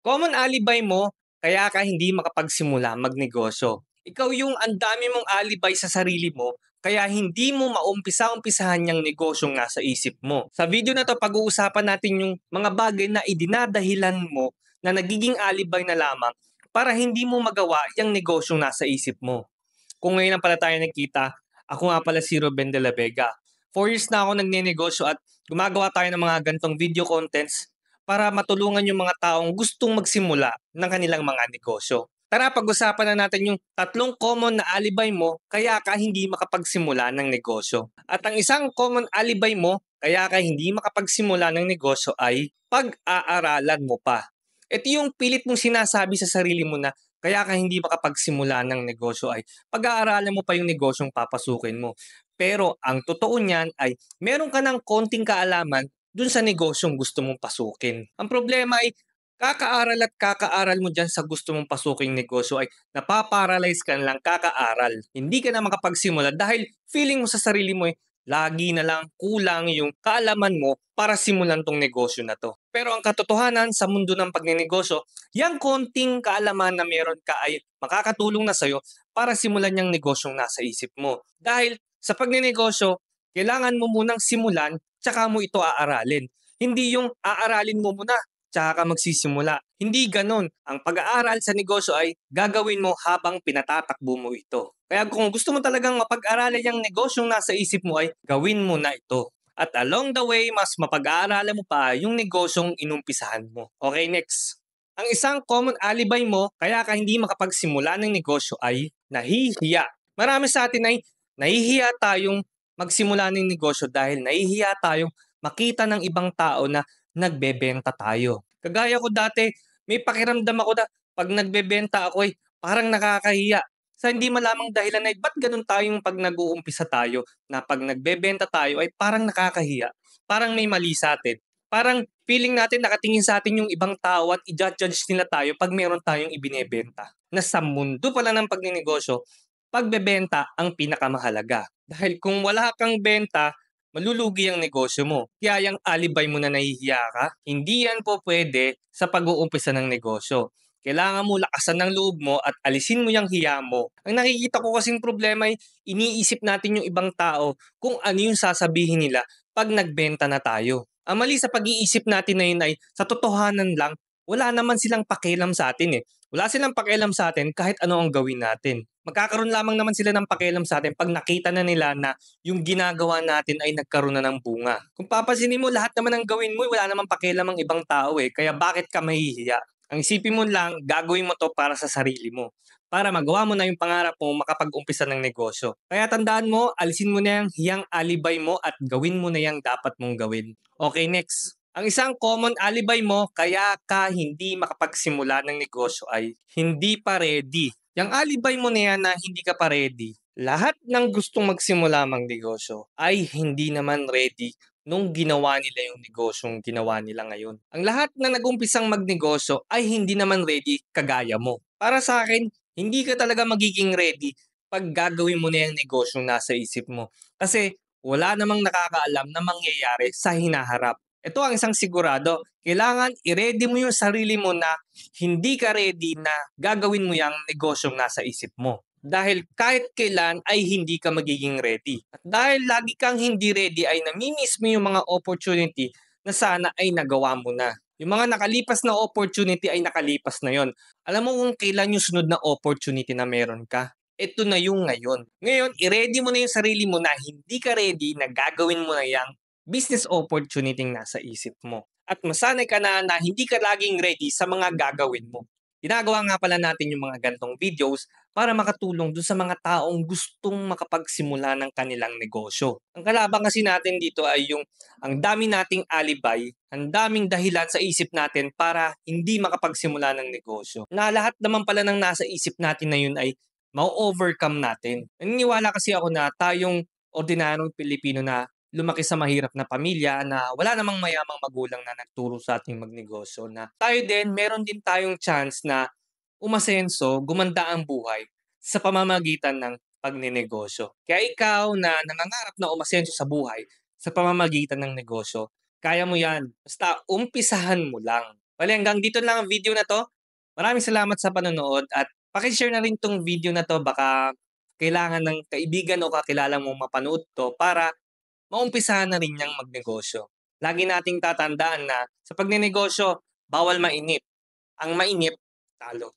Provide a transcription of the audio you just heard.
Common alibay mo, kaya ka hindi makapagsimula magnegosyo. Ikaw yung ang dami mong alibay sa sarili mo, kaya hindi mo maumpisa-umpisahan yung negosyong nasa isip mo. Sa video na to, pag-uusapan natin yung mga bagay na idinadahilan mo na nagiging alibay na lamang para hindi mo magawa yung negosyong nasa isip mo. Kung ngayon lang pala tayo nagkita, ako nga pala si Ruben de la Vega. 4 years na ako nagnenegosyo at gumagawa tayo ng mga gantong video contents para matulungan yung mga taong gustong magsimula ng kanilang mga negosyo. Tara, pag-usapan na natin yung 3 common na alibay mo kaya ka hindi makapagsimula ng negosyo. At ang isang common alibay mo kaya ka hindi makapagsimula ng negosyo ay pag-aaralan mo pa. Ito yung pilit mong sinasabi sa sarili mo na kaya ka hindi makapagsimula ng negosyo ay pag-aaralan mo pa yung negosyong papasukin mo. Pero ang totoo niyan ay meron ka ng konting kaalaman dun sa negosyong gusto mong pasukin. Ang problema ay kakaaral mo dyan sa gusto mong pasuking negosyo ay napaparalyze ka na lang kakaaral. Hindi ka na makapagsimula dahil feeling mo sa sarili mo lagi na lang kulang yung kaalaman mo para simulan tong negosyo na to. Pero ang katotohanan sa mundo ng pagnenegosyo, yung konting kaalaman na meron ka ay makakatulong na sa'yo para simulan yung negosyong nasa isip mo. Dahil sa pagnenegosyo, kailangan mo munang simulan tsaka mo ito aaralin. Hindi yung aaralin mo muna tsaka ka magsisimula. Hindi ganon. Ang pag-aaral sa negosyo ay gagawin mo habang pinatatakbo mo ito. Kaya kung gusto mo talagang mapag-aralan yung negosyong nasa isip mo ay gawin mo na ito. At along the way, mas mapag-aaralan mo pa yung negosyong inumpisahan mo. Okay, next. Ang isang common alibay mo kaya ka hindi makapagsimula ng negosyo ay nahihiya. Marami sa atin ay nahihiya tayong magsimula ng negosyo dahil nahihiya tayong makita ng ibang tao na nagbebenta tayo. Kagaya ko dati, may pakiramdam ako na pag nagbebenta ako parang nakakahiya. Sa hindi malamang dahilan ay ba't ganun tayong pag nag-uumpisa tayo na pag nagbebenta tayo ay parang nakakahiya. Parang may mali sa atin. Parang feeling natin nakatingin sa atin yung ibang tao at i-judge nila tayo pag meron tayong ibinebenta. Na sa mundo pala ng pagnenegosyo, pagbebenta ang pinakamahalaga. Dahil kung wala kang benta, malulugi ang negosyo mo. Kaya yung alibay mo na nahihiya ka, hindi yan po pwede sa pag-uumpisa ng negosyo. Kailangan mo lakasan ng loob mo at alisin mo yung hiya mo. Ang nakikita ko kasing problema ay iniisip natin yung ibang tao kung ano yung sasabihin nila pag nagbenta na tayo. Ang mali sa pag-iisip natin na yun ay sa totohanan lang, wala naman silang pakialam sa atin eh. Wala silang pakialam sa atin kahit ano ang gawin natin. Magkakaroon lamang naman sila ng pakialam sa atin pag nakita na nila na yung ginagawa natin ay nagkaroon na ng bunga. Kung papansinin mo, lahat naman ng gawin mo, wala namang pakialam ang ibang tao eh. Kaya bakit ka mahihiya? Ang isipin mo lang, gagawin mo to para sa sarili mo. Para magawa mo na yung pangarap mo makapag-umpisa ng negosyo. Kaya tandaan mo, alisin mo na yung hiyang alibay mo at gawin mo na yung dapat mong gawin. Okay, next. Ang isang common alibay mo kaya ka hindi makapagsimula ng negosyo ay hindi pa ready. Yung alibay mo na yan na hindi ka pa ready, lahat ng gustong magsimula mang negosyo ay hindi naman ready nung ginawa nila yung negosyong ginawa nila ngayon. Ang lahat na nag-umpisang magnegosyo ay hindi naman ready kagaya mo. Para sa akin, hindi ka talaga magiging ready pag gagawin mo na yung negosyong nasa isip mo. Kasi wala namang nakakaalam na mangyayari sa hinaharap. Ito ang isang sigurado. Kailangan i-ready mo yung sarili mo na hindi ka ready na gagawin mo yung negosyong nasa isip mo. Dahil kahit kailan ay hindi ka magiging ready. At dahil lagi kang hindi ready ay namimiss mo yung mga opportunity na sana ay nagawa mo na. Yung mga nakalipas na opportunity ay nakalipas na yon. Alam mo kung kailan yung sunod na opportunity na meron ka? Ito na yung ngayon. Ngayon, i-ready mo na yung sarili mo na hindi ka ready na gagawin mo na yung business opportunity nasa isip mo. At masanay ka na hindi ka laging ready sa mga gagawin mo. Ginagawa nga pala natin yung mga gantong videos para makatulong dun sa mga taong gustong makapagsimula ng kanilang negosyo. Ang kalaban kasi natin dito ay yung ang dami nating alibay, ang daming dahilan sa isip natin para hindi makapagsimula ng negosyo. Na lahat naman pala ng nasa isip natin na yun ay ma-overcome natin. Naniniwala kasi ako na tayong ordinaryong Pilipino na lumaki sa mahirap na pamilya na wala namang mayamang magulang na nagturo sa ating magnegosyo na tayo din, meron din tayong chance na umasenso, gumanda ang buhay sa pamamagitan ng pagnenegosyo. Kaya ikaw na nangangarap na umasenso sa buhay sa pamamagitan ng negosyo, kaya mo yan. Basta umpisahan mo lang. Bale hanggang dito lang ang video na 'to. Maraming salamat sa panonood at paki-share na rin 'tong video na 'to baka kailangan ng kaibigan o kakilala mong mapanood 'to para maumpisahan na rin niyang magnegosyo. Lagi nating tatandaan na sa pagnenegosyo bawal mainip, ang mainip talo.